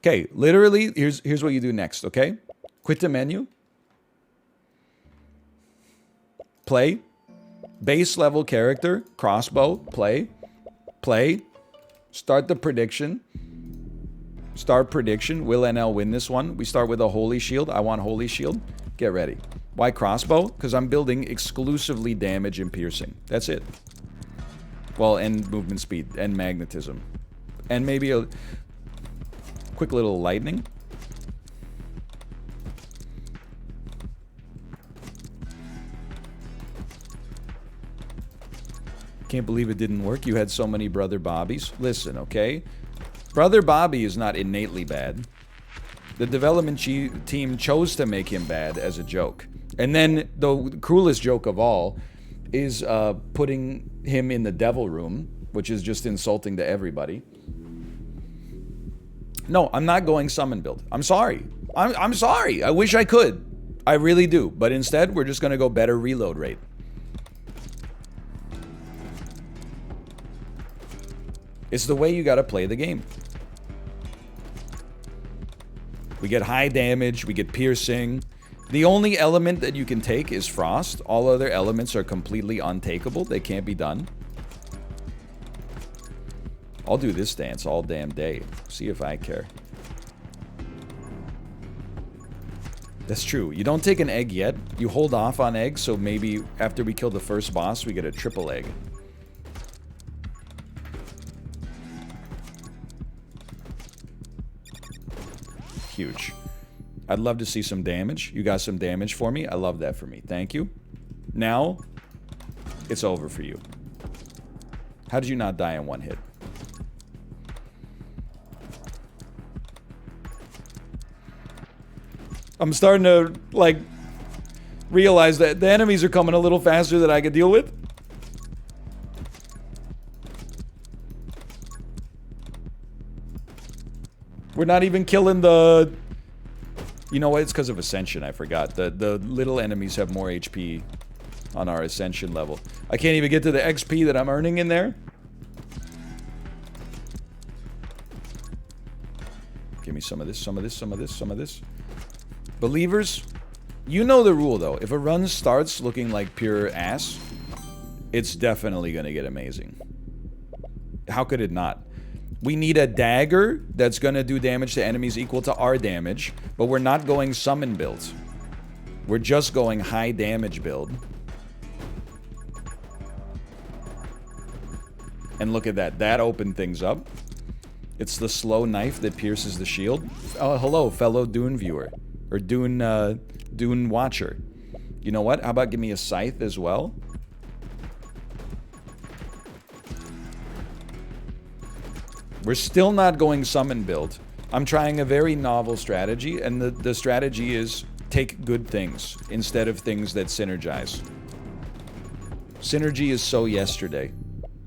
Okay, literally, here's what you do next, okay? Quit the menu. Play. Base level character. Crossbow. Play. Play. Start the prediction. Start prediction. Will NL win this one? We start with a holy shield. I want holy shield. Get ready. Why crossbow? Because I'm building exclusively damage and piercing. That's it. Well, and movement speed and magnetism. And maybe a quick little lightning. Can't believe it didn't work. You had so many Brother Bobbies. Listen, okay? Brother Bobby is not innately bad. The development team chose to make him bad as a joke. And then the cruelest joke of all is putting him in the devil room, which is just insulting to everybody. No, I'm not going summon build. I'm sorry. I'm sorry. I wish I could. I really do. But instead, we're just going to go better reload rate. It's the way you got to play the game. We get high damage. We get piercing. The only element that you can take is frost. All other elements are completely untakeable. They can't be done. I'll do this dance all damn day. See if I care. That's true. You don't take an egg yet. You hold off on eggs, so maybe after we kill the first boss, we get a triple egg. Huge. I'd love to see some damage. You got some damage for me? I love that for me. Thank you. Now, it's over for you. How did you not die in one hit? I'm starting to, like, realize that the enemies are coming a little faster than I can deal with. We're not even killing the... You know what? It's because of Ascension, I forgot. The little enemies have more HP on our Ascension level. I can't even get to the XP that I'm earning in there. Give me some of this, some of this, some of this, some of this. Believers, you know the rule, though. If a run starts looking like pure ass, it's definitely going to get amazing. How could it not? We need a dagger that's going to do damage to enemies equal to our damage, but we're not going summon builds. We're just going high damage build. And look at that. That opened things up. It's the slow knife that pierces the shield. Oh, hello, fellow Dune viewer. Or Dune watcher. You know what? How about give me a scythe as well? We're still not going summon build. I'm trying a very novel strategy, and the strategy is take good things instead of things that synergize. Synergy is so yesterday,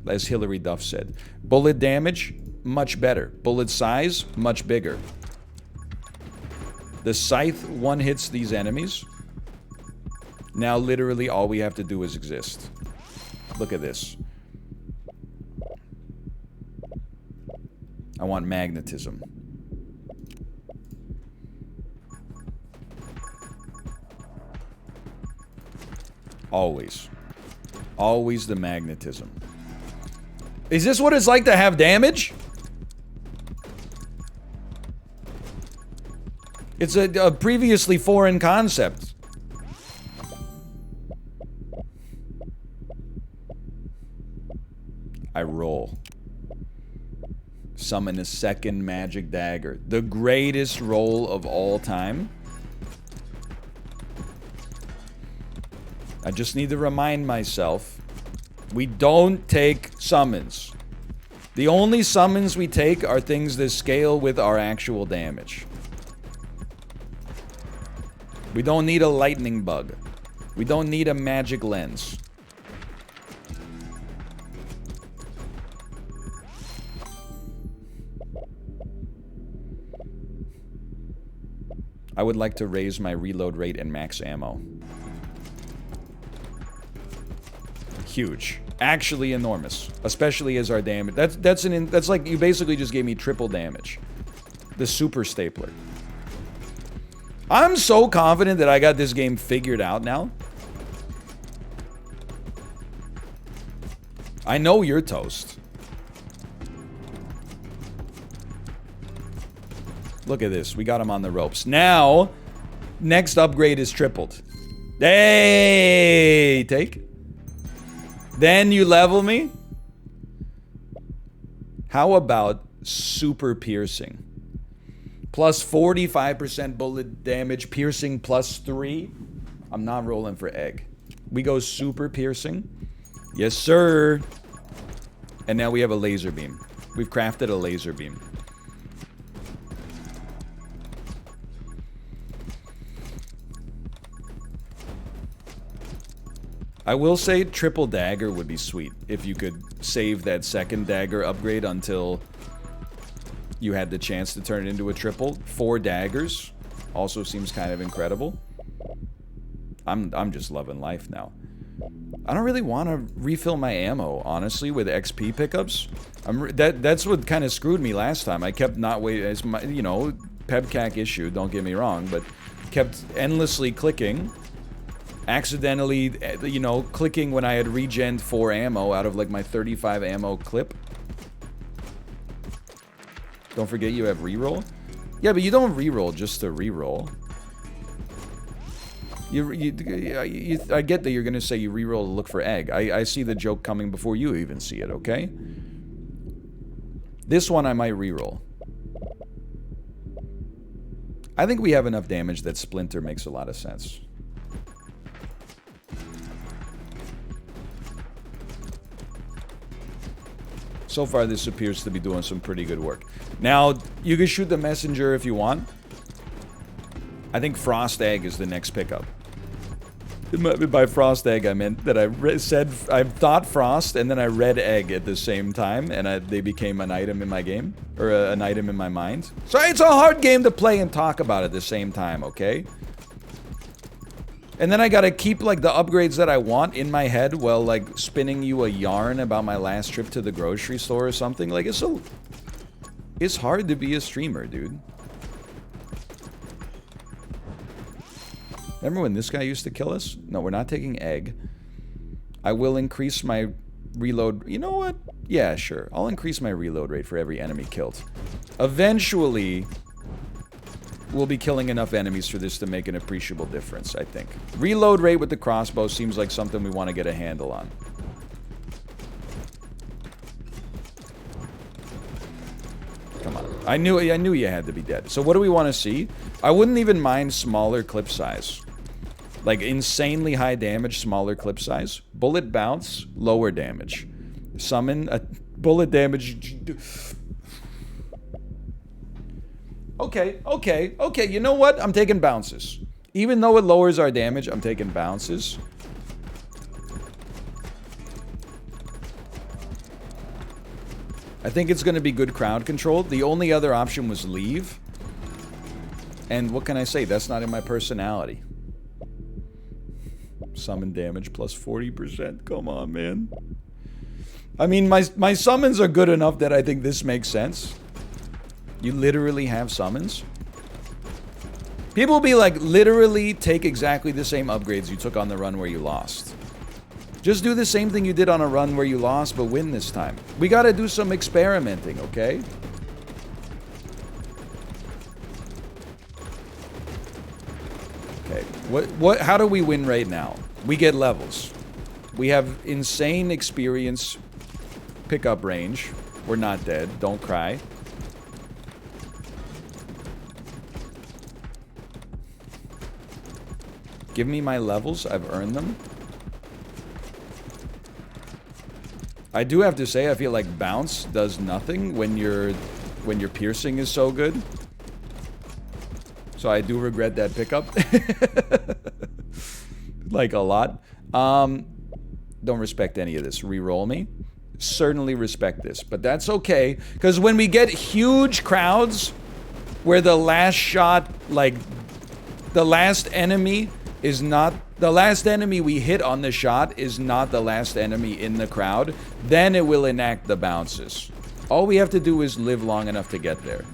as Hilary Duff said. Bullet damage, much better. Bullet size, much bigger. The scythe one-hits these enemies. Now literally all we have to do is exist. Look at this. I want magnetism. Always. Always the magnetism. Is this what it's like to have damage? It's a previously foreign concept. I roll. Summon a second magic dagger. The greatest roll of all time. I just need to remind myself, we don't take summons. The only summons we take are things that scale with our actual damage. We don't need a lightning bug. We don't need a magic lens. I would like to raise my reload rate and max ammo. Huge. Actually enormous. Especially as our damage. That's like you basically just gave me triple damage. The super stapler. I'm so confident that I got this game figured out now. I know you're toast. Look at this. We got him on the ropes. Now, next upgrade is tripled. Hey, take. Then you level me. How about super piercing? Plus 45% bullet damage, piercing plus 3. I'm not rolling for egg. We go super piercing. Yes, sir. And now we have a laser beam. We've crafted a laser beam. I will say triple dagger would be sweet if you could save that second dagger upgrade until you had the chance to turn it into a triple. 4 daggers also seems kind of incredible. I'm just loving life now. I don't really want to refill my ammo, honestly, with XP pickups. That's what kind of screwed me last time. I kept not waiting, as my, you know, pebcac issue, don't get me wrong, but kept endlessly clicking. Accidentally, you know, clicking when I had regened 4 ammo out of like my 35 ammo clip. Don't forget you have reroll. Yeah, but you don't reroll just to reroll. I get that you're gonna say you reroll to look for egg. I see the joke coming before you even see it, okay? This one I might reroll. I think we have enough damage that Splinter makes a lot of sense. So far, this appears to be doing some pretty good work. Now, you can shoot the messenger if you want. I think Frost Egg is the next pickup. By Frost Egg, I meant that I thought Frost, and then I read Egg at the same time, and they became an item in my game. Or an item in my mind. So it's a hard game to play and talk about at the same time, okay? And then I gotta keep, like, the upgrades that I want in my head while, like, spinning you a yarn about my last trip to the grocery store or something. Like, it's hard to be a streamer, dude. Remember when this guy used to kill us? No, we're not taking egg. I will increase my reload. You know what? Yeah, sure. I'll increase my reload rate for every enemy killed. Eventually, we'll be killing enough enemies for this to make an appreciable difference, I think. Reload rate with the crossbow seems like something we want to get a handle on. Come on. I knew you had to be dead. So what do we want to see? I wouldn't even mind smaller clip size. Like insanely high damage, smaller clip size. Bullet bounce, lower damage. Summon a bullet damage. Okay. You know what? I'm taking bounces. Even though it lowers our damage, I'm taking bounces. I think it's going to be good crowd control. The only other option was leave. And what can I say? That's not in my personality. Summon damage plus 40%. Come on, man. I mean, my summons are good enough that I think this makes sense. You literally have summons? People will be like, literally take exactly the same upgrades you took on the run where you lost. Just do the same thing you did on a run where you lost, but win this time. We gotta do some experimenting, okay? Okay, how do we win right now? We get levels. We have insane experience pickup range. We're not dead, don't cry. Give me my levels, I've earned them. I do have to say, I feel like bounce does nothing when your piercing is so good. So I do regret that pickup. Like a lot. Don't respect any of this. Reroll me. Certainly respect this, but that's okay. Because when we get huge crowds where the last shot, like the last enemy is not, the last enemy we hit on the shot is not the last enemy in the crowd, then it will enact the bounces. All we have to do is live long enough to get there.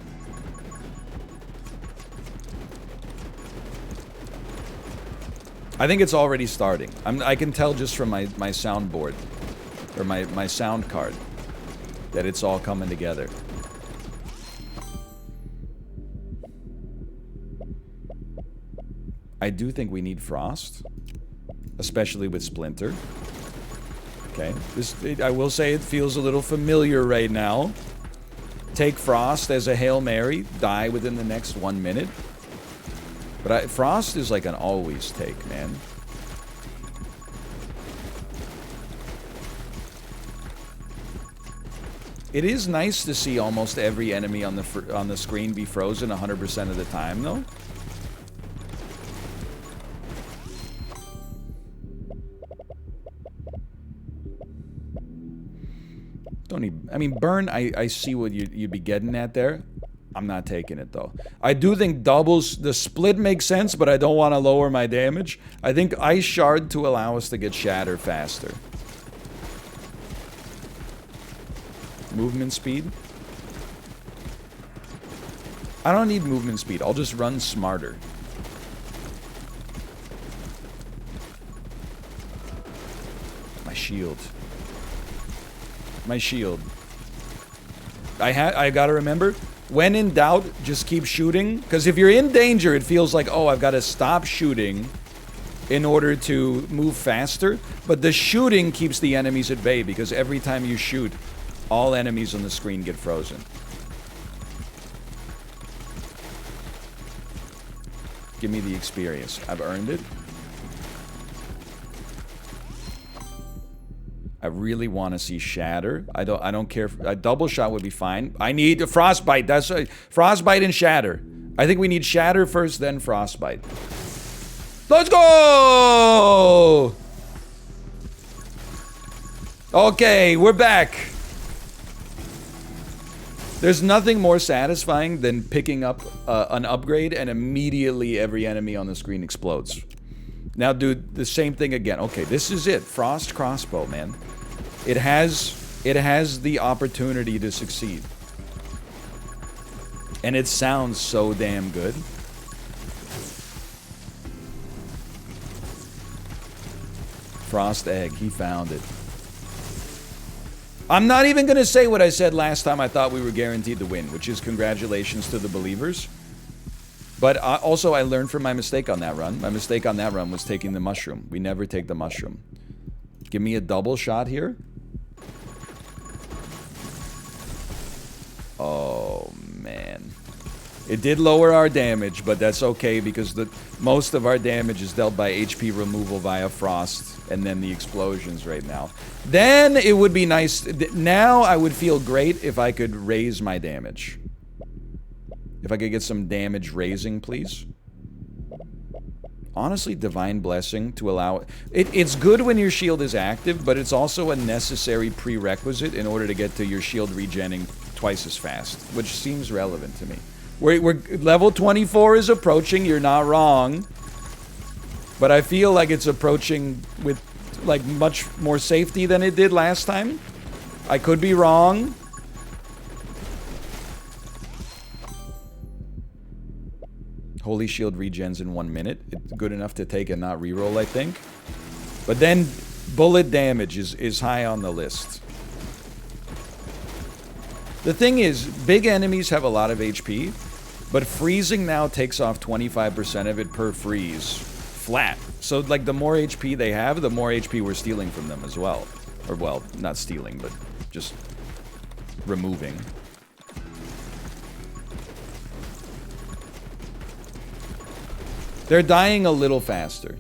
I think it's already starting. I can tell just from my soundboard, or my sound card, that it's all coming together. I do think we need Frost, especially with Splinter. Okay, I will say it feels a little familiar right now. Take Frost as a Hail Mary, die within the next 1 minute. But Frost is like an always take, man. It is nice to see almost every enemy on the screen be frozen 100% of the time, though. Don't even, I mean, burn, I see what you'd be getting at there. I'm not taking it, though. I do think doubles, the split makes sense, but I don't want to lower my damage. I think Ice Shard to allow us to get Shatter faster. Movement speed. I don't need movement speed. I'll just run smarter. My shield. My shield. I gotta remember, when in doubt, just keep shooting. Because if you're in danger, it feels like, oh, I've got to stop shooting in order to move faster. But the shooting keeps the enemies at bay, because every time you shoot, all enemies on the screen get frozen. Give me the experience. I've earned it. I really want to see Shatter. I don't care. A double shot would be fine. I need a Frostbite. That's Frostbite and Shatter. I think we need Shatter first, then Frostbite. Let's go! Okay, we're back. There's nothing more satisfying than picking up an upgrade and immediately every enemy on the screen explodes. Now do the same thing again. Okay, this is it. Frost crossbow, man. It has the opportunity to succeed. And it sounds so damn good. Frost egg, he found it. I'm not even going to say what I said last time I thought we were guaranteed to win, which is congratulations to the believers. But also I learned from my mistake on that run. My mistake on that run was taking the mushroom. We never take the mushroom. Give me a double shot here. Oh, man. It did lower our damage, but that's okay because most of our damage is dealt by HP removal via Frost and then the explosions right now. Then it would be nice. Now I would feel great if I could raise my damage. If I could get some damage raising, please. Honestly, Divine Blessing to allow... It's good when your shield is active, but it's also a necessary prerequisite in order to get to your shield regenning twice as fast, which seems relevant to me. We're level 24 is approaching, you're not wrong. But I feel like it's approaching with, like, much more safety than it did last time. I could be wrong. Holy Shield regens in 1 minute. It's good enough to take and not reroll, I think. But then bullet damage is high on the list. The thing is, big enemies have a lot of HP, but freezing now takes off 25% of it per freeze. Flat. So, like, the more HP they have, the more HP we're stealing from them as well. Or, well, not stealing, but just removing. They're dying a little faster.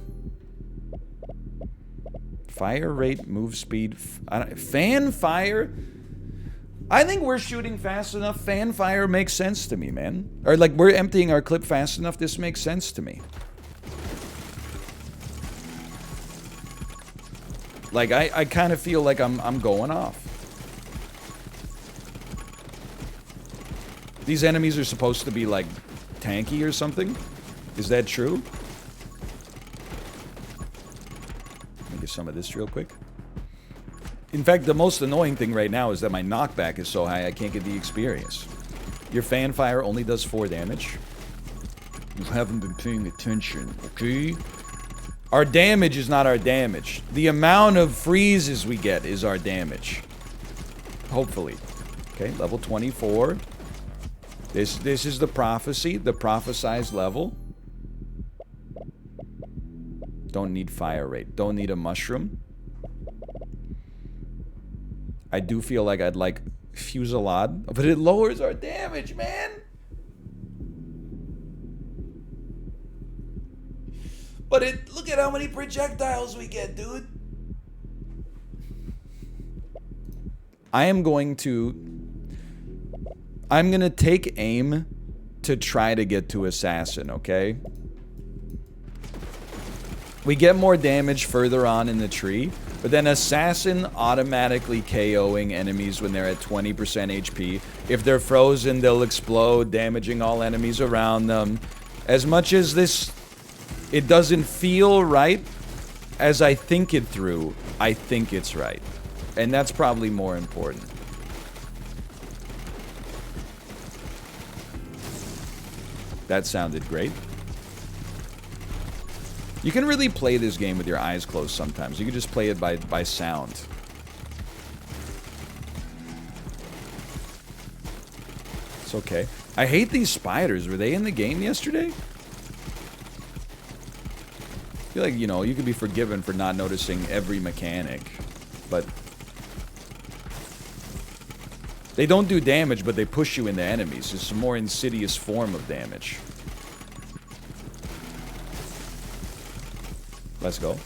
Fire rate, move speed, fan fire? I think we're shooting fast enough. Fan fire makes sense to me, man. Or like we're emptying our clip fast enough. This makes sense to me. Like I kind of feel like I'm going off. These enemies are supposed to be like tanky or something. Is that true? Let me get some of this real quick. In fact, the most annoying thing right now is that my knockback is so high I can't get the experience. Your fan fire only does 4 damage. You haven't been paying attention, okay? Our damage is not our damage. The amount of freezes we get is our damage. Hopefully. Okay, level 24. This is the prophecy, the prophesized level. Don't need fire rate. Don't need a mushroom. I do feel like I'd like Fusillade, but it lowers our damage, man. But look at how many projectiles we get, dude. I'm gonna take aim to try to get to assassin, okay? We get more damage further on in the tree, but then assassin automatically KOing enemies when they're at 20% HP. If they're frozen, they'll explode, damaging all enemies around them. As much as it doesn't feel right as I think it through, I think it's right. And that's probably more important. That sounded great. You can really play this game with your eyes closed sometimes. You can just play it by sound. It's okay. I hate these spiders. Were they in the game yesterday? I feel like, you know, you could be forgiven for not noticing every mechanic. But they don't do damage, but they push you into enemies. It's a more insidious form of damage. Let's go.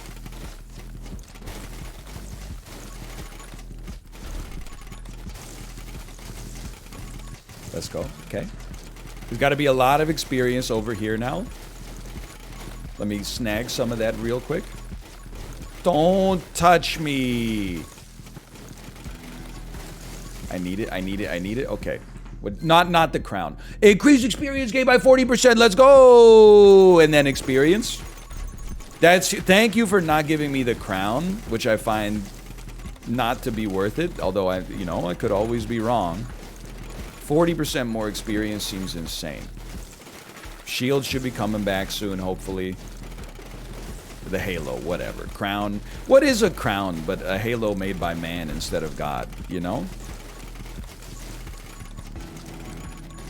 Let's go. Okay. There's got to be a lot of experience over here now. Let me snag some of that real quick. Don't touch me. I need it. I need it. I need it. Okay. Not the crown. Increase experience gain by 40%. Let's go. And then experience. Thank you for not giving me the crown, which I find not to be worth it. Although I could always be wrong. 40% more experience seems insane. Shield should be coming back soon, hopefully. The halo, whatever. Crown. What is a crown but a halo made by man instead of God, you know?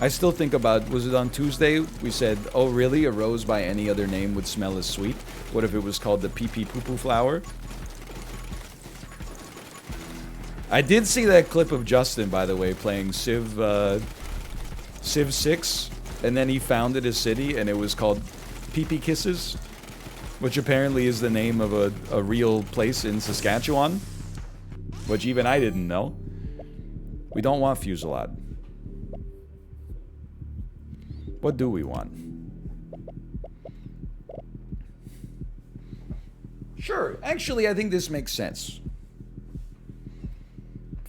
I still think about, was it on Tuesday? We said, oh really? A rose by any other name would smell as sweet. What if it was called the pee-pee poo-poo flower? I did see that clip of Justin, by the way, playing Civ 6. And then he founded a city and it was called Pee-pee Kisses. Which apparently is the name of a real place in Saskatchewan. Which even I didn't know. We don't want Fusillade. What do we want? Sure, actually I think this makes sense.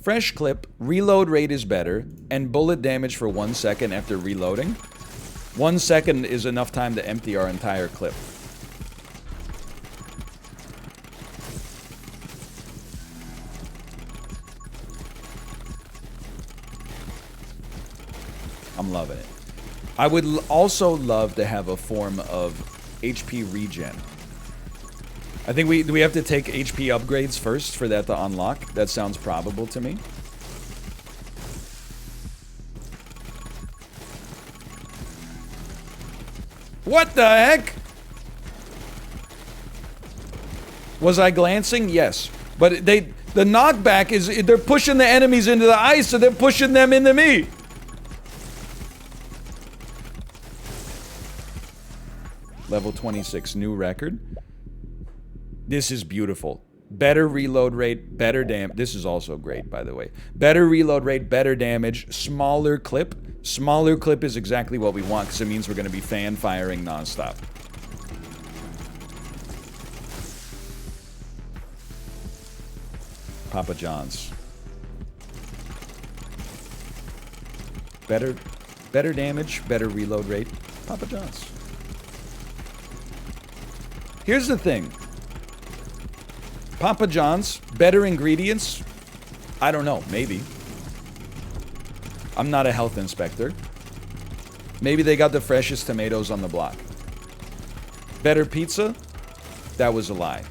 Fresh clip, reload rate is better, and bullet damage for 1 second after reloading. 1 second is enough time to empty our entire clip. I'm loving it. I would also love to have a form of HP regen. I think do we have to take HP upgrades first for that to unlock? That sounds probable to me. What the heck? Was I glancing? Yes. But the knockback is, they're pushing the enemies into the ice, so they're pushing them into me. Level 26, new record. This is beautiful. Better reload rate, better damage. This is also great, by the way. Better reload rate, better damage, smaller clip. Smaller clip is exactly what we want because it means we're going to be fan firing nonstop. Papa John's. Better damage, better reload rate. Papa John's. Here's the thing. Papa John's, better ingredients? I don't know, maybe. I'm not a health inspector. Maybe they got the freshest tomatoes on the block. Better pizza? That was a lie.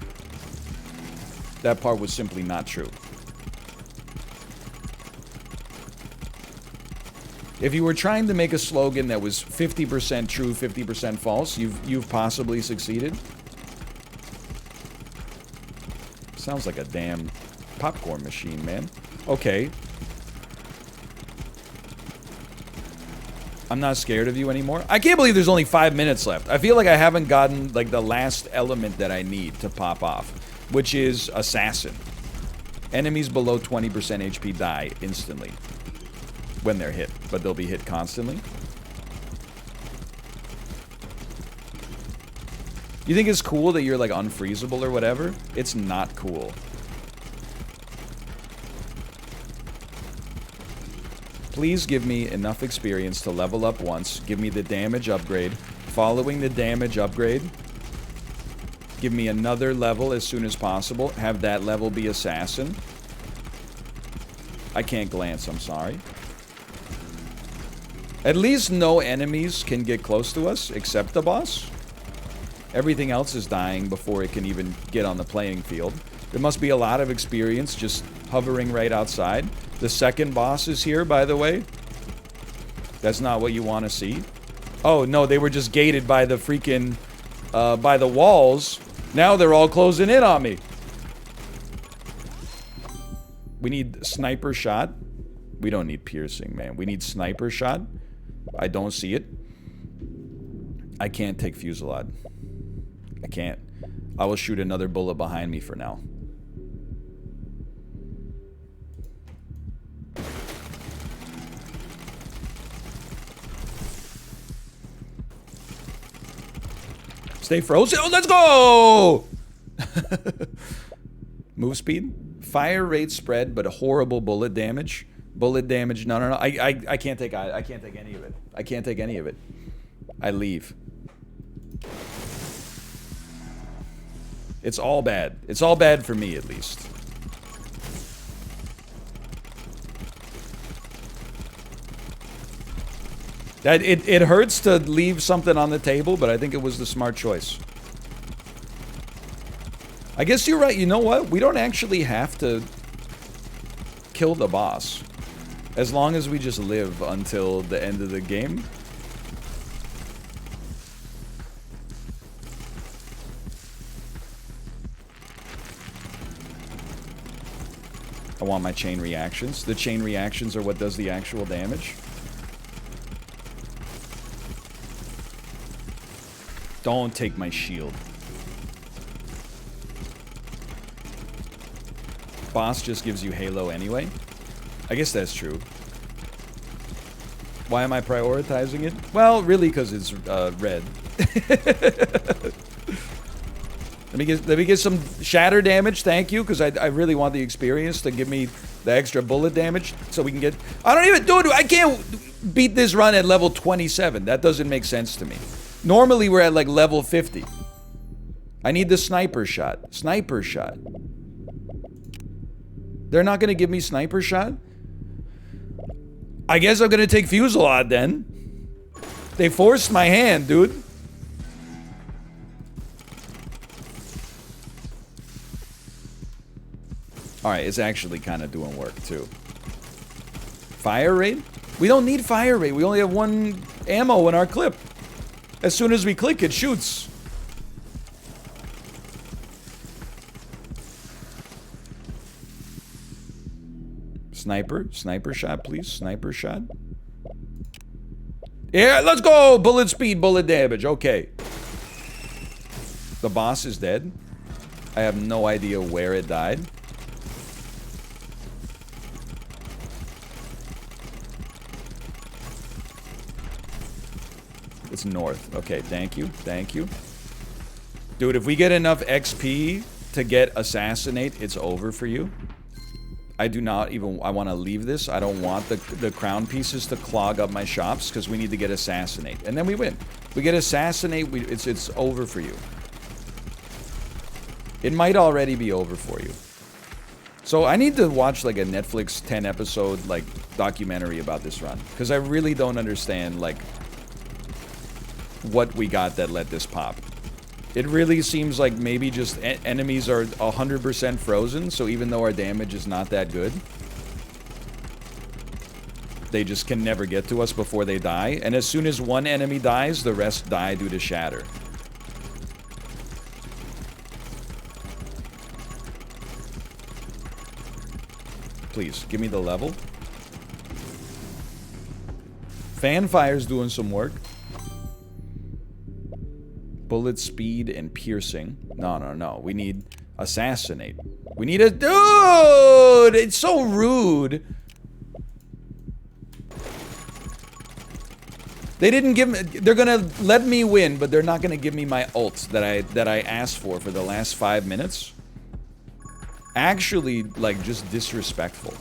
That part was simply not true. If you were trying to make a slogan that was 50% true, 50% false, you've possibly succeeded. Sounds like a damn popcorn machine, man. Okay. I'm not scared of you anymore. I can't believe there's only 5 minutes left. I feel like I haven't gotten, like, the last element that I need to pop off, which is Assassin. Enemies below 20% HP die instantly when they're hit, but they'll be hit constantly. You think it's cool that you're, like, unfreezable or whatever? It's not cool. Please give me enough experience to level up once. Give me the damage upgrade. Following the damage upgrade, give me another level as soon as possible. Have that level be Assassin. I can't glance, I'm sorry. At least no enemies can get close to us, except the boss. Everything else is dying before it can even get on the playing field. There must be a lot of experience just hovering right outside. The second boss is here, by the way. That's not what you want to see. Oh, no, they were just gated by the freaking... by the walls. Now they're all closing in on me. We need sniper shot. We don't need piercing, man. We need sniper shot. I don't see it. I can't take Fusillade. I can't. I will shoot another bullet behind me for now. Stay frozen. Oh, let's go! Move speed. Fire rate spread, but a horrible bullet damage. Bullet damage. No, no, no. I can't take. I can't take any of it. I can't take any of it. I leave. It's all bad. It's all bad for me, at least. That it hurts to leave something on the table, but I think it was the smart choice. I guess you're right. You know what? We don't actually have to kill the boss. As long as we just live until the end of the game. I want my chain reactions. The chain reactions are what does the actual damage. Don't take my shield. Boss just gives you Halo anyway. I guess that's true. Why am I prioritizing it? Well, really, because it's red. Let me get some shatter damage, thank you, because I really want the experience to give me the extra bullet damage so we can get... I don't even... Dude, I can't beat this run at level 27. That doesn't make sense to me. Normally, we're at, like, level 50. I need the sniper shot. Sniper shot. They're not going to give me sniper shot? I guess I'm going to take Fusillade, then. They forced my hand, dude. Alright, it's actually kind of doing work, too. Fire rate? We don't need fire rate. We only have 1 ammo in our clip. As soon as we click, it shoots. Sniper. Sniper shot, please. Sniper shot. Yeah, let's go! Bullet speed, bullet damage. Okay. The boss is dead. I have no idea where it died. It's north. Okay, thank you. Thank you. Dude, if we get enough XP to get Assassinate, it's over for you. I do not even... I want to leave this. I don't want the crown pieces to clog up my shops, because we need to get Assassinate. And then we win. We get Assassinate, it's over for you. It might already be over for you. So I need to watch, like, a Netflix 10-episode, like, documentary about this run. Because I really don't understand, like... what we got that let this pop. It really seems like maybe just enemies are 100% frozen, so even though our damage is not that good, they just can never get to us before they die. And as soon as one enemy dies, the rest die due to shatter. Please, give me the level. Fanfire's doing some work. Bullet speed and piercing. No. We need assassinate. We need a... Dude! It's so rude. They didn't give me... They're gonna let me win, but they're not gonna give me my ult that I asked for the last 5 minutes. Actually, like, just disrespectful.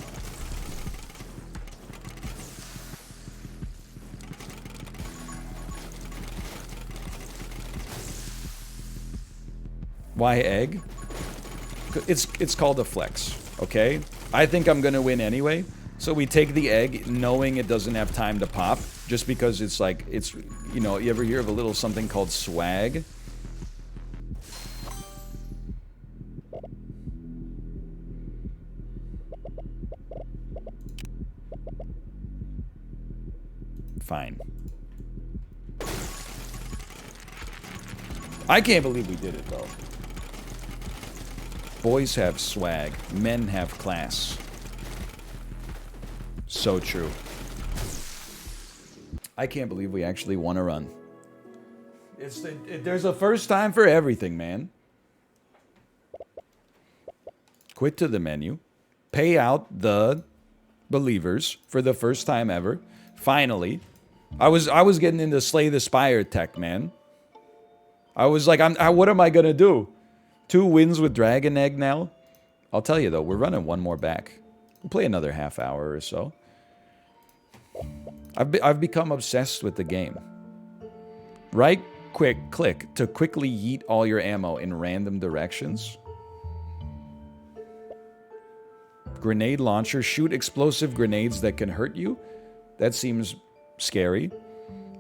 Why egg? It's called a flex, okay? I think I'm gonna win anyway, so we take the egg knowing it doesn't have time to pop, just because it's like, it's, you know, you ever hear of a little something called swag? Fine. I can't believe we did it, though. Boys have swag. Men have class. So true. I can't believe we actually won a run. There's a first time for everything, man. Quit to the menu. Pay out the believers for the first time ever. Finally. I was getting into Slay the Spire tech, man. I was like, what am I gonna do? 2 wins with Dragon Egg now? I'll tell you though, we're running one more back. We'll play another half hour or so. I've become obsessed with the game. Right click to quickly yeet all your ammo in random directions. Grenade launcher. Shoot explosive grenades that can hurt you. That seems scary.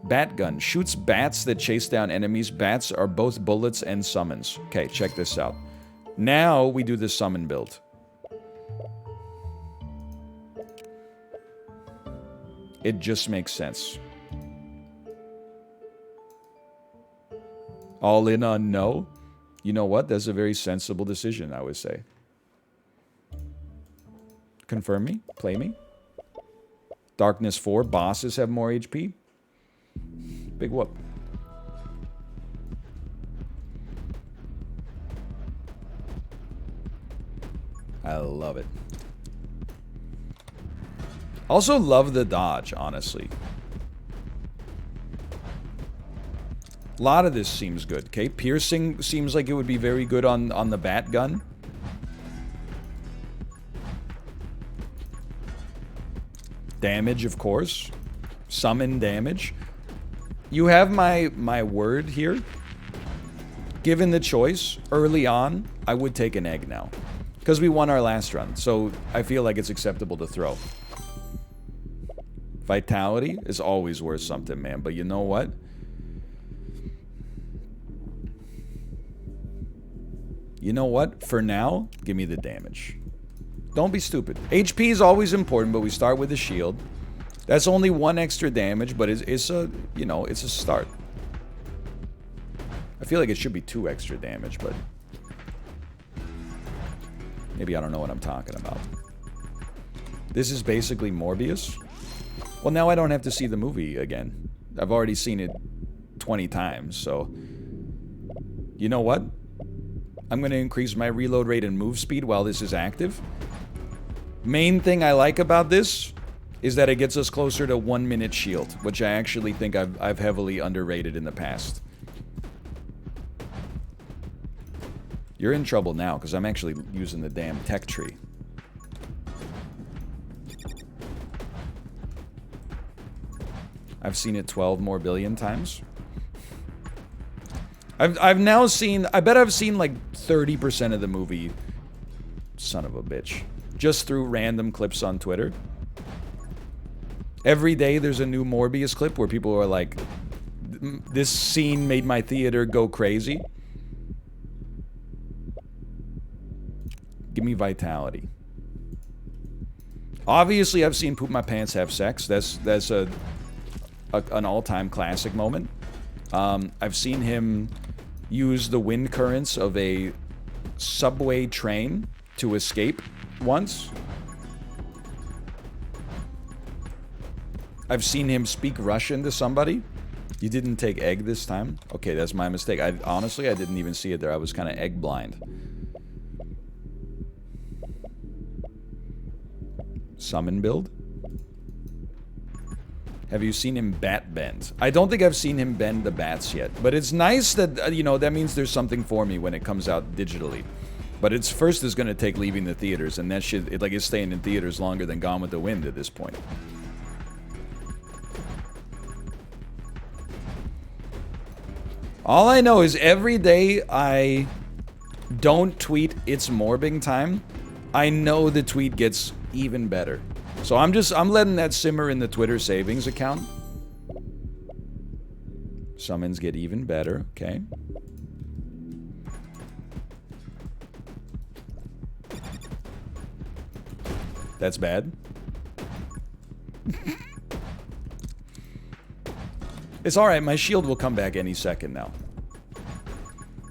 Batgun. Shoots bats that chase down enemies. Bats are both bullets and summons. Okay, check this out. Now we do the summon build. It just makes sense. All in on no? You know what? That's a very sensible decision, I would say. Confirm me? Play me? Darkness 4. Bosses have more HP. Big whoop. I love it. Also love the dodge, honestly. A lot of this seems good, okay? Piercing seems like it would be very good on the batgun. Damage, of course. Summon damage. You have my word here. Given the choice, early on, I would take an egg now. Because we won our last run, so I feel like it's acceptable to throw. Vitality is always worth something, man. But you know what? You know what? For now, give me the damage. Don't be stupid. HP is always important, but we start with the shield. That's only 1 extra damage, but it's a, you know, it's a start. I feel like it should be 2 extra damage, but maybe I don't know what I'm talking about. This is basically Morbius. Well, now I don't have to see the movie again. I've already seen it 20 times, so you know what? I'm going to increase my reload rate and move speed while this is active. Main thing I like about this is that it gets us closer to 1 minute shield, which I actually think I've heavily underrated in the past. You're in trouble now, because I'm actually using the damn tech tree. I've seen it 12 more billion times. I've now seen, I bet I've seen like 30% of the movie, son of a bitch, just through random clips on Twitter. Every day there's a new Morbius clip where people are like, this scene made my theater go crazy. Give me vitality. Obviously, I've seen Poop My Pants Have Sex. That's an all-time classic moment. I've seen him use the wind currents of a subway train to escape once. I've seen him speak Russian to somebody. You didn't take egg this time? Okay, that's my mistake. Honestly, I didn't even see it there. I was kind of egg blind. Summon build? Have you seen him bat bend? I don't think I've seen him bend the bats yet. But it's nice that, you know, that means there's something for me when it comes out digitally. But it's first is going to take leaving the theaters. And that shit, it's staying in theaters longer than Gone with the Wind at this point. All I know is every day I don't tweet it's morbing time, I know the tweet gets even better. So I'm letting that simmer in the Twitter savings account. Summons get even better, okay. That's bad. It's alright, my shield will come back any second now.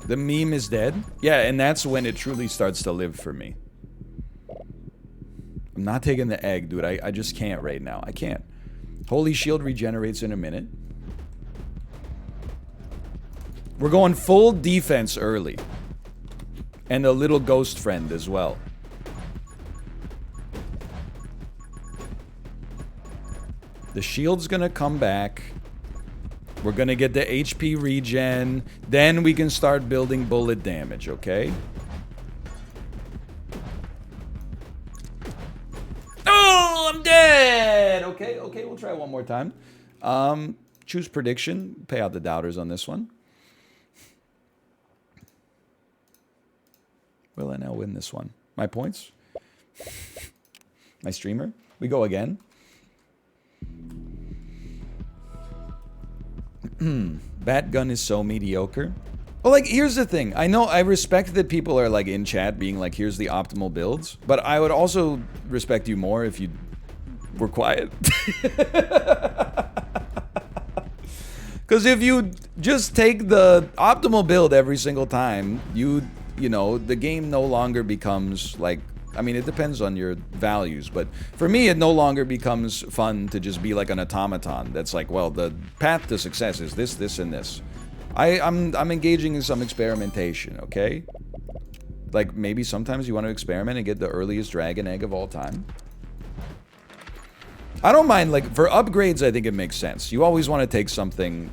The meme is dead? Yeah, and that's when it truly starts to live for me. I'm not taking the egg, dude. I just can't right now. I can't. Holy Shield regenerates in a minute. We're going full defense early. And a little ghost friend as well. The shield's gonna come back. We're gonna get the HP regen. Then we can start building bullet damage, okay? Oh, I'm dead! Okay, we'll try one more time. Choose prediction. Pay out the doubters on this one. Will I now win this one? My points? My streamer? We go again. Batgun is so mediocre. Well, like, here's the thing. I know, I respect that people are, like, in chat being like, here's the optimal builds. But I would also respect you more if you were quiet. Because if you just take the optimal build every single time, you know, the game no longer becomes, like... I mean, it depends on your values, but for me, it no longer becomes fun to just be like an automaton that's like, well, the path to success is this, this, and this. I'm engaging in some experimentation, okay? Like, maybe sometimes you want to experiment and get the earliest dragon egg of all time. I don't mind, like, for upgrades, I think it makes sense. You always want to take something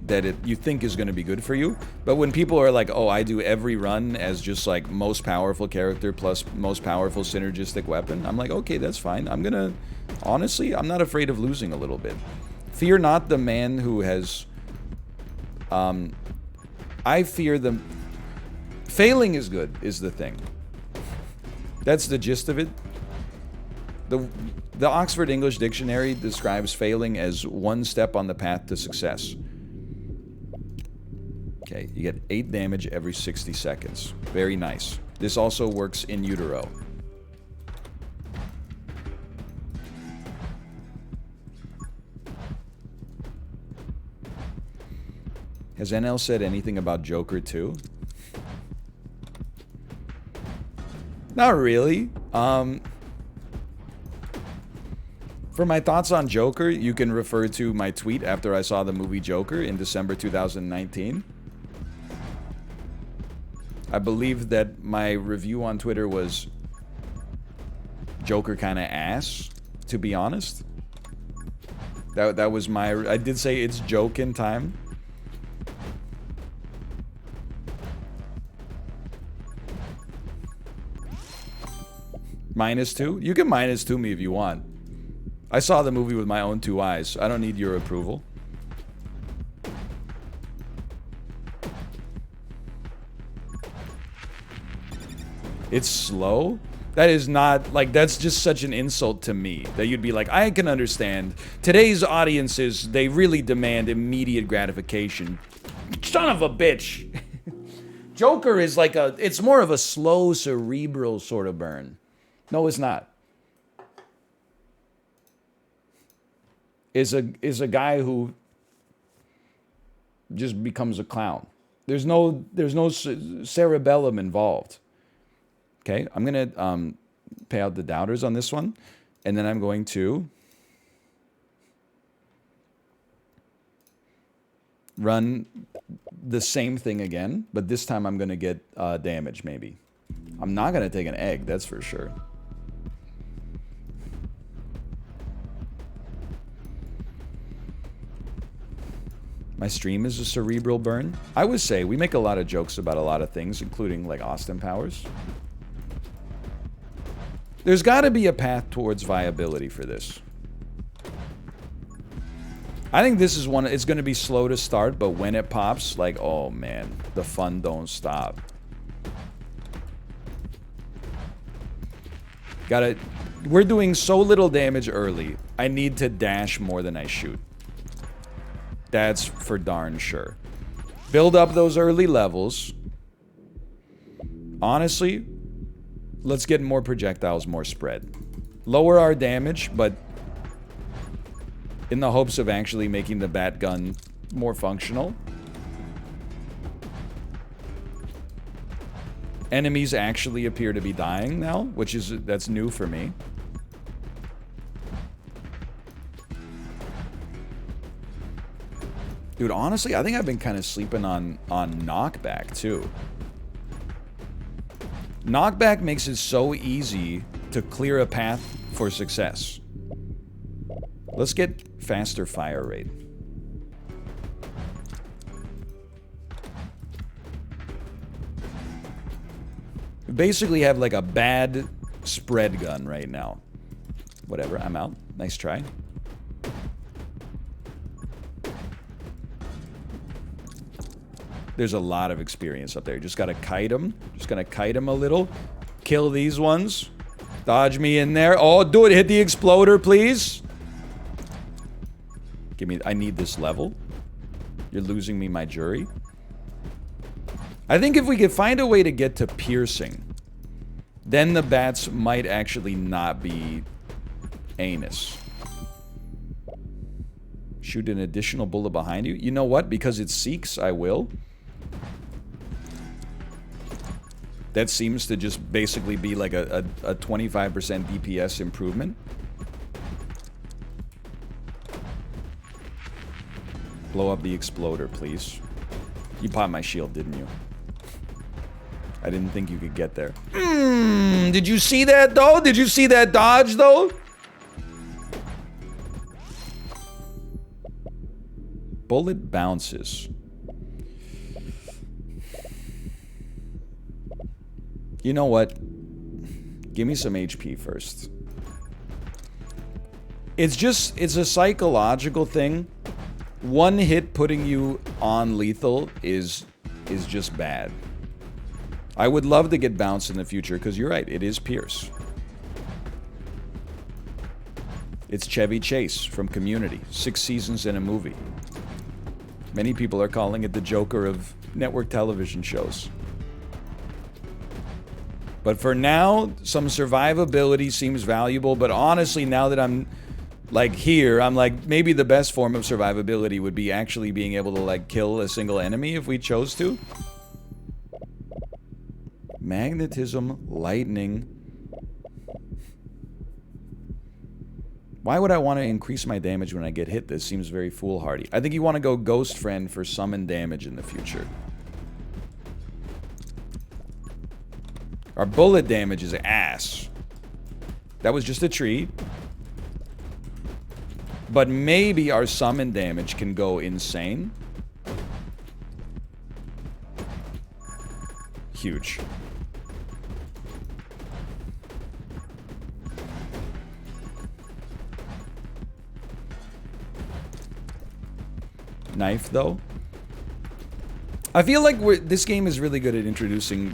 that you think is going to be good for you. But when people are like, oh, I do every run as just like most powerful character plus most powerful synergistic weapon, I'm like, okay, that's fine. I'm gonna, honestly, I'm not afraid of losing a little bit. Fear not the man who has, I fear the, failing is good, is the thing. That's the gist of it. The Oxford English Dictionary describes failing as one step on the path to success. Okay, you get 8 damage every 60 seconds. Very nice. This also works in utero. Has NL said anything about Joker 2? Not really. For my thoughts on Joker, you can refer to my tweet after I saw the movie Joker in December 2019. I believe that my review on Twitter was Joker kind of ass, to be honest. That was my... I did say it's joke in time. -2? You can -2 me if you want. I saw the movie with my own 2 eyes. I don't need your approval. It's slow? That is not, like, that's just such an insult to me. That you'd be like, I can understand. Today's audiences, they really demand immediate gratification. Son of a bitch. Joker is like it's more of a slow, cerebral sort of burn. No, it's not. Is a guy who just becomes a clown. There's no cerebellum involved. Okay, I'm gonna pay out the doubters on this one, and then I'm going to run the same thing again, but this time I'm gonna get damage. Maybe I'm not gonna take an egg. That's for sure. My stream is a cerebral burn. I would say we make a lot of jokes about a lot of things, including like Austin Powers. There's got to be a path towards viability for this. I think this is one, it's going to be slow to start, but when it pops, like, oh man, the fun don't stop. We're doing so little damage early. I need to dash more than I shoot. That's for darn sure. Build up those early levels. Honestly, let's get more projectiles, more spread. Lower our damage, but in the hopes of actually making the batgun more functional. Enemies actually appear to be dying now, that's new for me. Dude, honestly, I think I've been kind of sleeping on knockback, too. Knockback makes it so easy to clear a path for success. Let's get faster fire rate. We basically have like a bad spread gun right now. Whatever, I'm out. Nice try. There's a lot of experience up there. Just gotta kite them. Just gonna kite them a little. Kill these ones. Dodge me in there. Oh, do it. Hit the exploder, please. Give me... I need this level. You're losing me my jury. I think if we could find a way to get to piercing, then the bats might actually not be anus. Shoot an additional bullet behind you. You know what? Because it seeks, I will. That seems to just basically be like a 25% DPS improvement. Blow up the exploder, please. You popped my shield, didn't you? I didn't think you could get there. Did you see that, though? Did you see that dodge, though? Bullet bounces. You know what? Give me some HP first. It's a psychological thing. One hit putting you on lethal is just bad. I would love to get bounced in the future, because you're right, it is Pierce. It's Chevy Chase from Community. 6 seasons in a movie. Many people are calling it the Joker of network television shows. But for now, some survivability seems valuable. But honestly, now that I'm, like, here, I'm like, maybe the best form of survivability would be actually being able to, like, kill a single enemy if we chose to. Magnetism, lightning. Why would I want to increase my damage when I get hit? This seems very foolhardy. I think you want to go Ghost Friend for summon damage in the future. Our bullet damage is ass. That was just a tree. But maybe our summon damage can go insane. Huge. Knife, though. I feel like this game is really good at introducing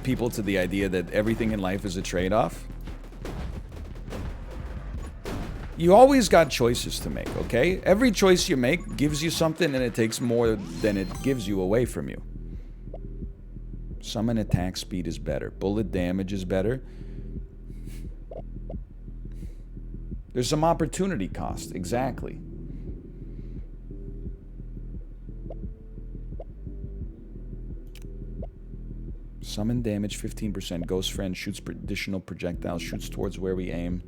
people to the idea that everything in life is a trade-off. You always got choices to make, okay? Every choice you make gives you something, and it takes more than it gives you away from you. Summon attack speed is better. Bullet damage is better. There's some opportunity cost. Exactly. Summon damage 15%. Ghost friend shoots additional projectiles. Shoots towards where we aim.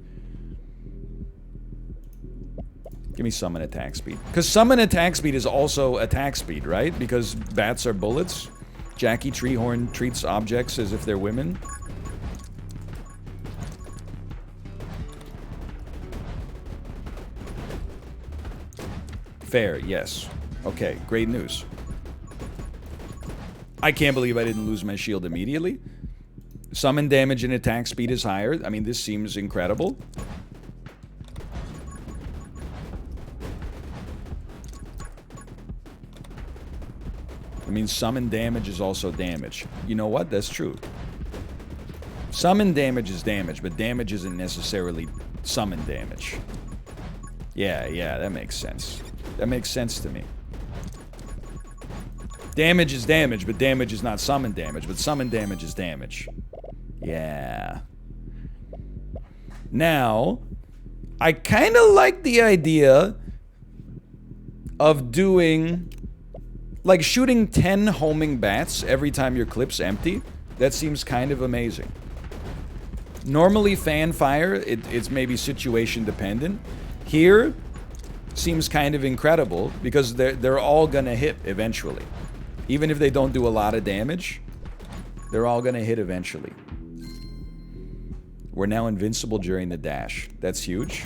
Give me summon attack speed. Because summon attack speed is also attack speed, right? Because bats are bullets. Jackie Treehorn treats objects as if they're women. Fair, yes. Okay, great news. I can't believe I didn't lose my shield immediately. Summon damage and attack speed is higher. I mean, this seems incredible. I mean, summon damage is also damage. You know what? That's true. Summon damage is damage, but damage isn't necessarily summon damage. Yeah, that makes sense. That makes sense to me. Damage is damage, but damage is not summon damage, but summon damage is damage. Yeah. Now, I kind of like the idea of doing... like shooting 10 homing bats every time your clip's empty. That seems kind of amazing. Normally fan fire, it's maybe situation dependent. Here, seems kind of incredible because they're all gonna hit eventually. Even if they don't do a lot of damage, they're all gonna hit eventually. We're now invincible during the dash. That's huge.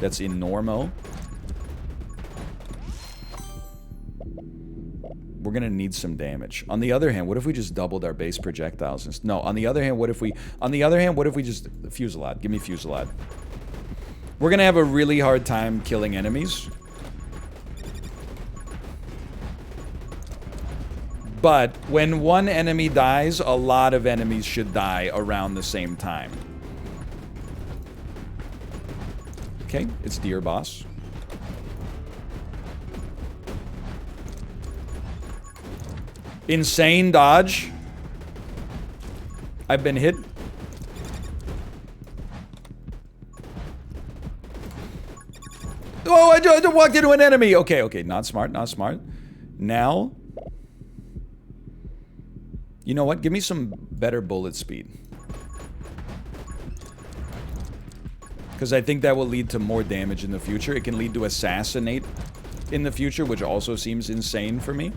That's in normo. We're gonna need some damage. On the other hand, what if we just doubled our base projectiles? No, on the other hand, what if we... on the other hand, what if we just... Fusillade. Give me Fusillade. We're gonna have a really hard time killing enemies. But when one enemy dies, a lot of enemies should die around the same time. Okay, it's Deer Boss. Insane dodge. I've been hit. Oh, I just walked into an enemy. Okay, not smart, not smart. Now, you know what? Give me some better bullet speed. Because I think that will lead to more damage in the future. It can lead to assassinate in the future, which also seems insane for me.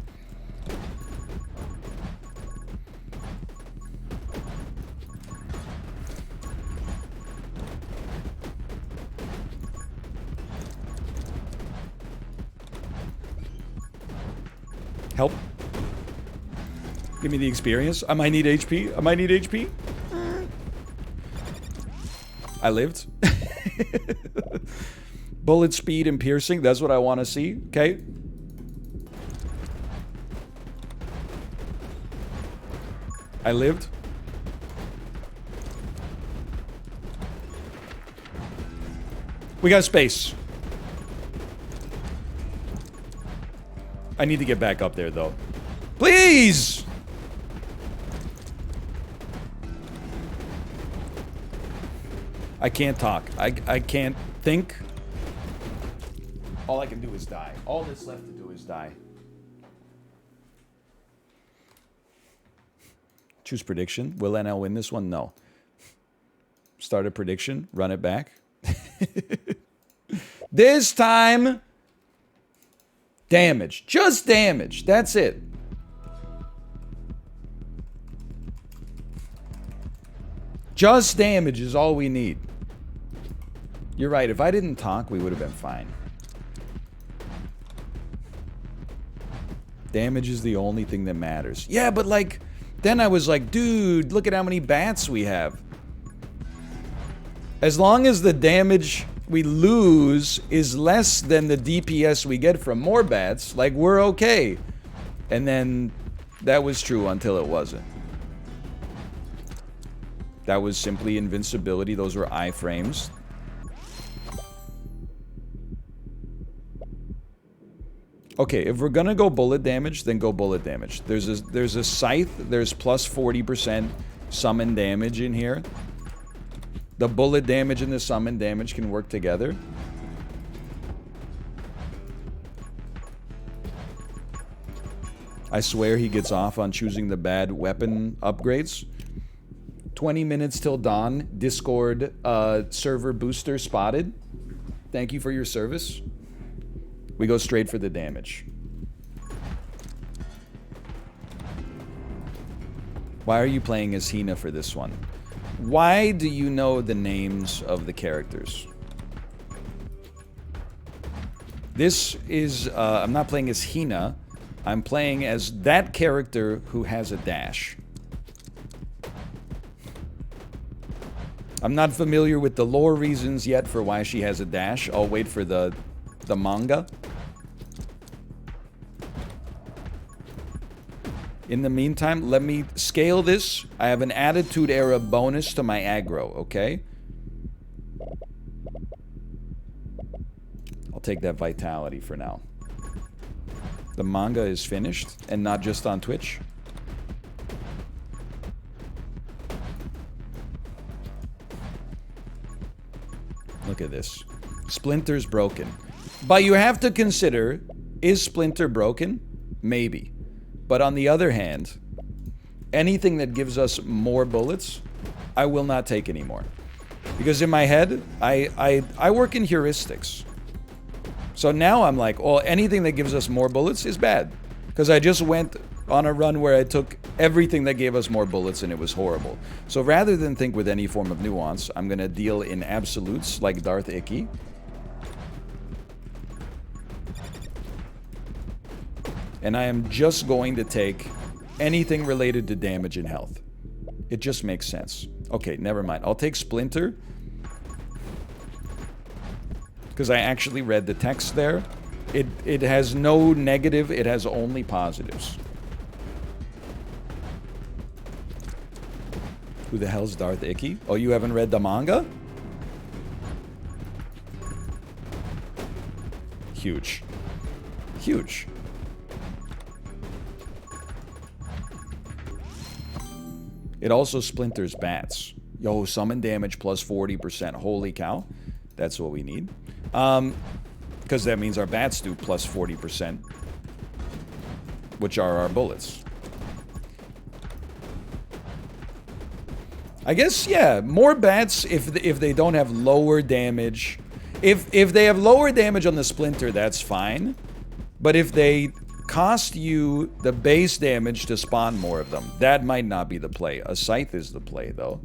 Help. Give me the experience. I might need HP. I might need HP. I lived. Bullet speed and piercing. That's what I want to see. Okay. I lived. We got space. I need to get back up there, though. Please! I can't talk. I can't think. All I can do is die. All that's left to do is die. Choose prediction. Will NL win this one? No. Start a prediction. Run it back. This time... damage. Just damage. That's it. Just damage is all we need. You're right. If I didn't talk, we would have been fine. Damage is the only thing that matters. Yeah, but like... then I was like, dude, look at how many bats we have. As long as the damage we lose is less than the DPS we get from more bats, like, we're okay. And then that was true until it wasn't. That was simply invincibility. Those were iframes. Okay, if we're gonna go bullet damage, then go bullet damage. There's a scythe. There's plus 40% summon damage in here. The bullet damage and the summon damage can work together. I swear he gets off on choosing the bad weapon upgrades. 20 minutes till dawn. Discord server booster spotted. Thank you for your service. We go straight for the damage. Why are you playing as Hina for this one? Why do you know the names of the characters? This is, I'm not playing as Hina. I'm playing as that character who has a dash. I'm not familiar with the lore reasons yet for why she has a dash. I'll wait for the manga. In the meantime, let me scale this. I have an Attitude Era bonus to my aggro, okay? I'll take that Vitality for now. The manga is finished, and not just on Twitch. Look at this. Splinter's broken. But you have to consider, is Splinter broken? Maybe. But on the other hand, anything that gives us more bullets, I will not take anymore. Because in my head, I work in heuristics. So now I'm like, well, anything that gives us more bullets is bad. Because I just went on a run where I took everything that gave us more bullets and it was horrible. So rather than think with any form of nuance, I'm going to deal in absolutes like Darth Icky. And I am just going to take anything related to damage and health. It just makes sense. Okay, never mind. I'll take Splinter. Because I actually read the text there. It has no negative, it has only positives. Who the hell's Darth Icky? Oh, you haven't read the manga? Huge. Huge. It also splinters bats. Yo, summon damage plus 40%. Holy cow. That's what we need. Because that means our bats do plus 40%. Which are our bullets. I guess, yeah, more bats if they don't have lower damage. If they have lower damage on the splinter, that's fine. But if they cost you the base damage to spawn more of them, that might not be the play. A scythe is the play, though.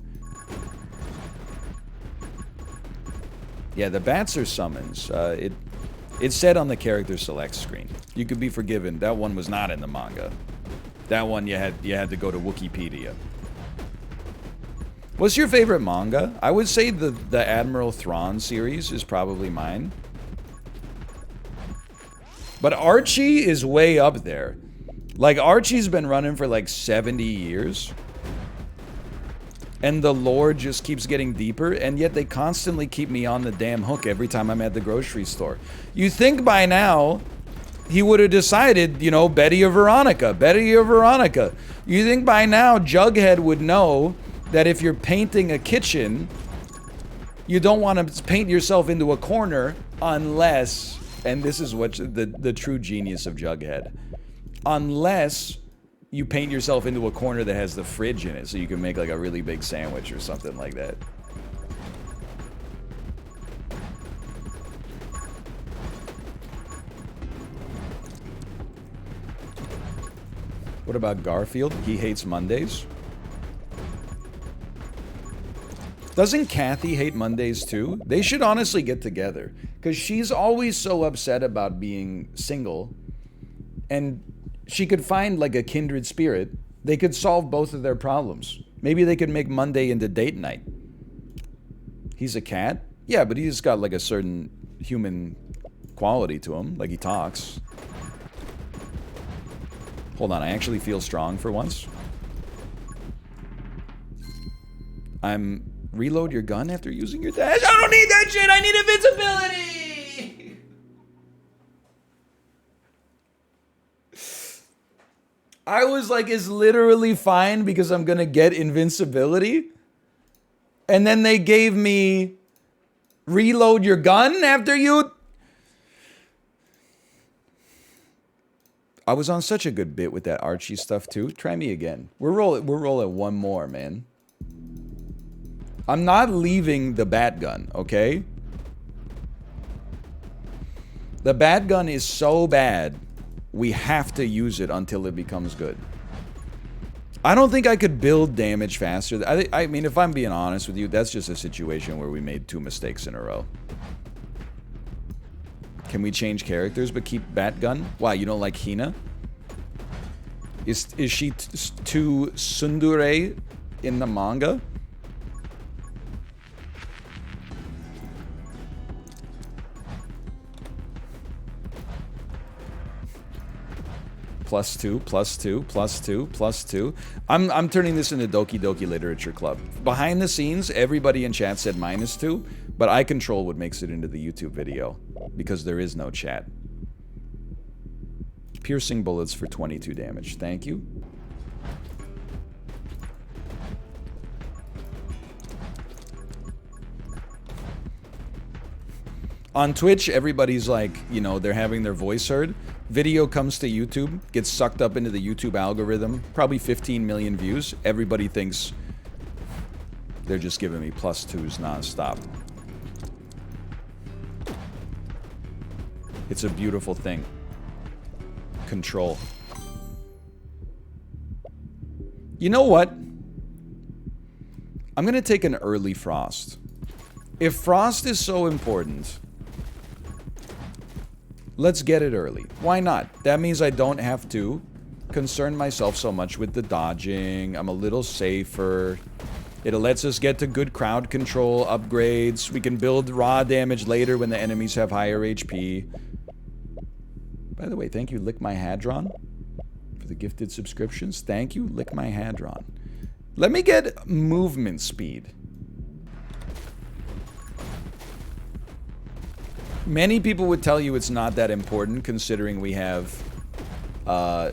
Yeah, the bats are summons. It said on the character select screen. You could be forgiven. That one was not in the manga. That one you had to go to Wikipedia. What's your favorite manga? I would say the Admiral Thrawn series is probably mine. But Archie is way up there. Like, Archie's been running for like 70 years. And the lore just keeps getting deeper, and yet they constantly keep me on the damn hook every time I'm at the grocery store. You think by now, he would have decided, you know, Betty or Veronica, Betty or Veronica. You think by now Jughead would know that if you're painting a kitchen, you don't want to paint yourself into a corner unless, and this is what the true genius of Jughead, unless you paint yourself into a corner that has the fridge in it so you can make like a really big sandwich or something like that. What about Garfield? He hates Mondays. Doesn't Kathy hate Mondays too? They should honestly get together. Because she's always so upset about being single. And she could find like a kindred spirit. They could solve both of their problems. Maybe they could make Monday into date night. He's a cat? Yeah, but he's got like a certain human quality to him. Like he talks. Hold on, I actually feel strong for once. Reload your gun after using your dash? I don't need that shit! I need invincibility! I was like, it's literally fine because I'm gonna get invincibility. And then they gave me reload your gun after you. I was on such a good bit with that Archie stuff too. Try me again. We're rolling one more, man. I'm not leaving the batgun, okay? The batgun is so bad, we have to use it until it becomes good. I don't think I could build damage faster. I mean, if I'm being honest with you, that's just a situation where we made 2 mistakes in a row. Can we change characters but keep batgun? Why, you don't like Hina? Is she too tsundere in the manga? +2, +2, +2, +2. I'm turning this into Doki Doki Literature Club. Behind the scenes, everybody in chat said -2, but I control what makes it into the YouTube video because there is no chat. Piercing bullets for 22 damage. Thank you. On Twitch, everybody's like, you know, they're having their voice heard. Video comes to YouTube, gets sucked up into the YouTube algorithm, probably 15 million views. Everybody thinks they're just giving me +2s nonstop. It's a beautiful thing. Control. You know what? I'm gonna take an early frost. If frost is so important, let's get it early. Why not? That means I don't have to concern myself so much with the dodging. I'm a little safer. It lets us get to good crowd control upgrades. We can build raw damage later when the enemies have higher HP. By the way, thank you, Lick My Hadron, for the gifted subscriptions. Thank you, Lick My Hadron. Let me get movement speed. Many people would tell you it's not that important considering we have a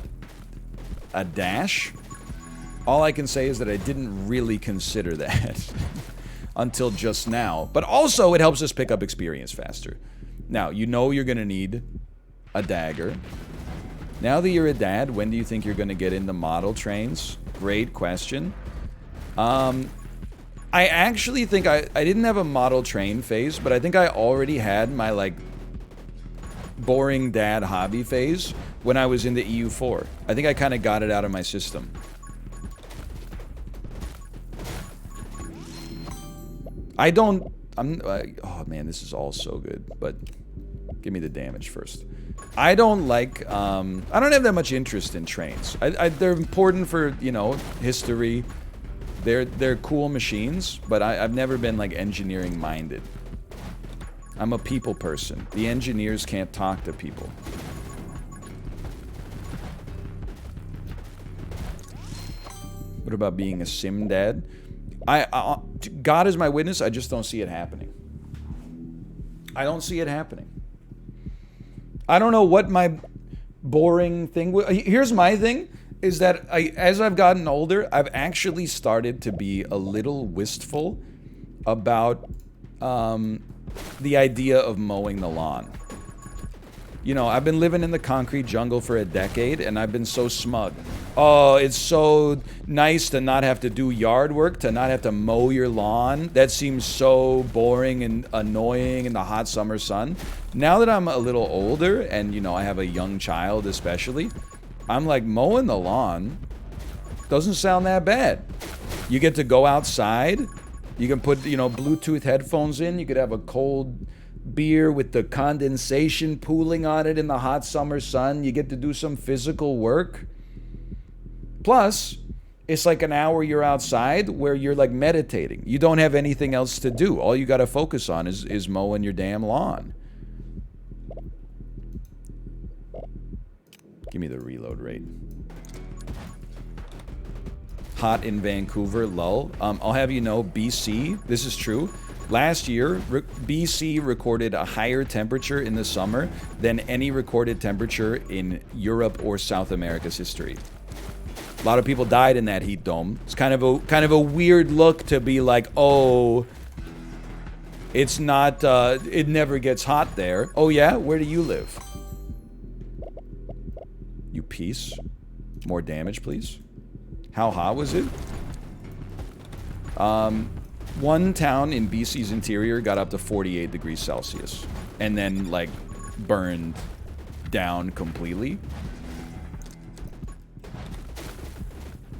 dash. All I can say is that I didn't really consider that until just now. But also, it helps us pick up experience faster. Now, you know you're going to need a dagger. Now that you're a dad, when do you think you're going to get into model trains? Great question. I actually think I didn't have a model train phase, but I think I already had my, like, boring dad hobby phase when I was in the EU4. I think I kind of got it out of my system. Oh man, this is all so good, but give me the damage first. I don't like, I don't have that much interest in trains. They're important for, you know, history. They're cool machines, but I've never been, like, engineering minded. I'm a people person. The engineers can't talk to people. What about being a sim dad? God is my witness, I just don't see it happening. I don't see it happening. I don't know what my boring thing... Here's my thing, is that as I've gotten older, I've actually started to be a little wistful about the idea of mowing the lawn. You know, I've been living in the concrete jungle for a decade, and I've been so smug. Oh, it's so nice to not have to do yard work, to not have to mow your lawn. That seems so boring and annoying in the hot summer sun. Now that I'm a little older, and, you know, I have a young child especially, I'm like, mowing the lawn doesn't sound that bad. You get to go outside. You can put, you know, Bluetooth headphones in. You could have a cold beer with the condensation pooling on it in the hot summer sun. You get to do some physical work. Plus, it's like an hour you're outside where you're like meditating. You don't have anything else to do. All you got to focus on is mowing your damn lawn. Give me the reload rate. Hot in Vancouver, lull. I'll have you know, BC, this is true. Last year, BC recorded a higher temperature in the summer than any recorded temperature in Europe or South America's history. A lot of people died in that heat dome. It's kind of a weird look to be like, oh, it's not, it never gets hot there. Oh yeah? Where do you live? You piece. More damage, please. How hot was it? One town in BC's interior got up to 48 degrees Celsius. And then, like, burned down completely.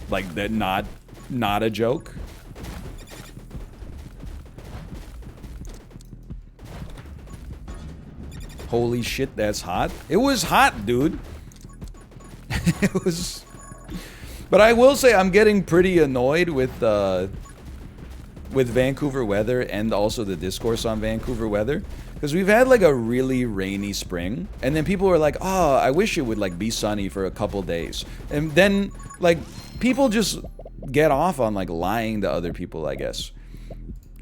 Like, that not a joke. Holy shit, that's hot. It was hot, dude. It was... But I will say I'm getting pretty annoyed with Vancouver weather and also the discourse on Vancouver weather. Because we've had like a really rainy spring. And then people are like, oh, I wish it would like be sunny for a couple days. And then like people just get off on like lying to other people, I guess.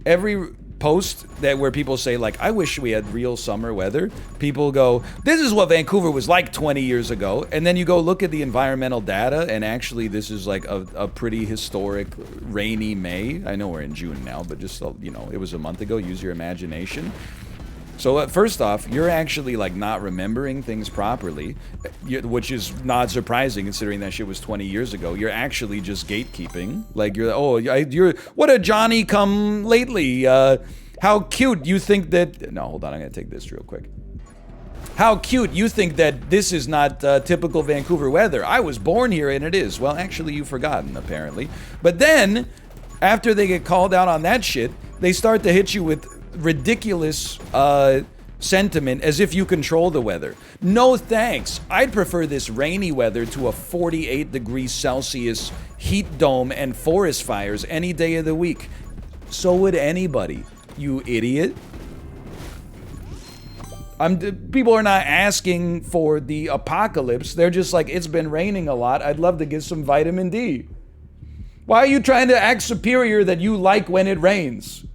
Every post where people say like, I wish we had real summer weather, people go, this is what Vancouver was like 20 years ago. And then you go look at the environmental data and actually this is like a pretty historic rainy May. I know we're in June now, but just, you know, it was a month ago. Use your imagination. So first off, you're actually like not remembering things properly, which is not surprising considering that shit was 20 years ago. You're actually just gatekeeping. Like you're what a Johnny come lately. How cute you think that? No, hold on. I'm gonna take this real quick. How cute you think that this is not typical Vancouver weather. I was born here and it is. Well, actually, you've forgotten apparently. But then, after they get called out on that shit, they start to hit you with ridiculous sentiment as if you control the weather. No thanks. I'd prefer this rainy weather to a 48 degrees Celsius heat dome and forest fires any day of the week. So would anybody, you idiot. People are not asking for the apocalypse. They're just like, it's been raining a lot. I'd love to get some vitamin D. Why are you trying to act superior that you like when it rains?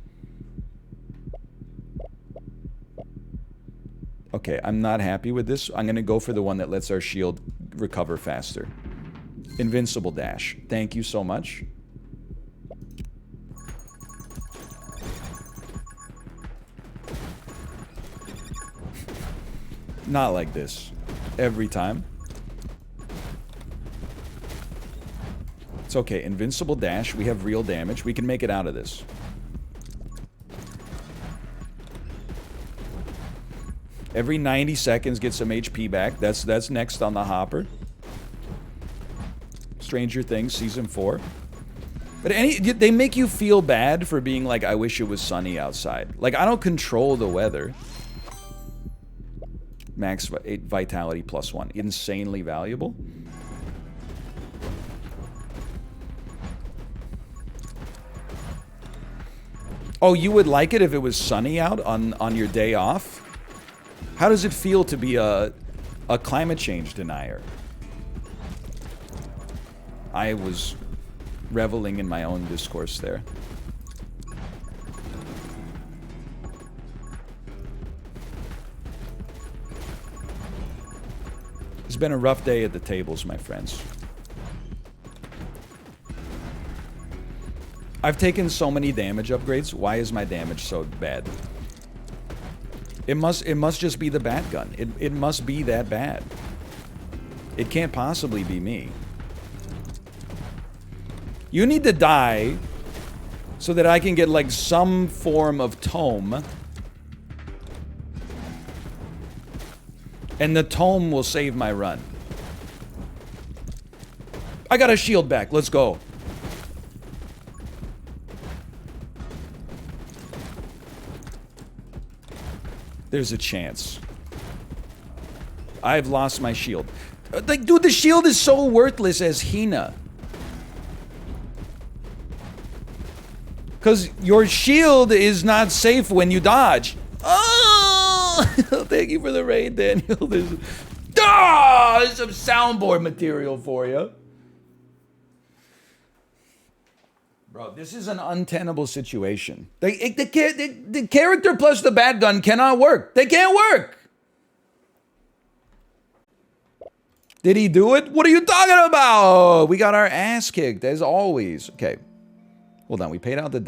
Okay, I'm not happy with this. I'm going to go for the one that lets our shield recover faster. Invincible dash. Thank you so much. Not like this. Every time. It's okay. Invincible dash. We have real damage. We can make it out of this. Every 90 seconds, get some HP back. That's next on the hopper. Stranger Things, Season 4. But they make you feel bad for being like, I wish it was sunny outside. Like, I don't control the weather. Max Vitality +1. Insanely valuable. Oh, you would like it if it was sunny out on your day off? How does it feel to be a climate change denier? I was reveling in my own discourse there. It's been a rough day at the tables, my friends. I've taken so many damage upgrades. Why is my damage so bad? It must just be the batgun. It must be that bad. It can't possibly be me. You need to die so that I can get like some form of tome. And the tome will save my run. I got a shield back. Let's go. There's a chance. I've lost my shield. Like, dude, the shield is so worthless as Hina. Because your shield is not safe when you dodge. Oh! Thank you for the raid, Daniel. There's some soundboard material for you. Bro, this is an untenable situation. The character plus the batgun cannot work. They can't work. Did he do it? What are you talking about? We got our ass kicked, as always. Okay. Hold on. We paid out the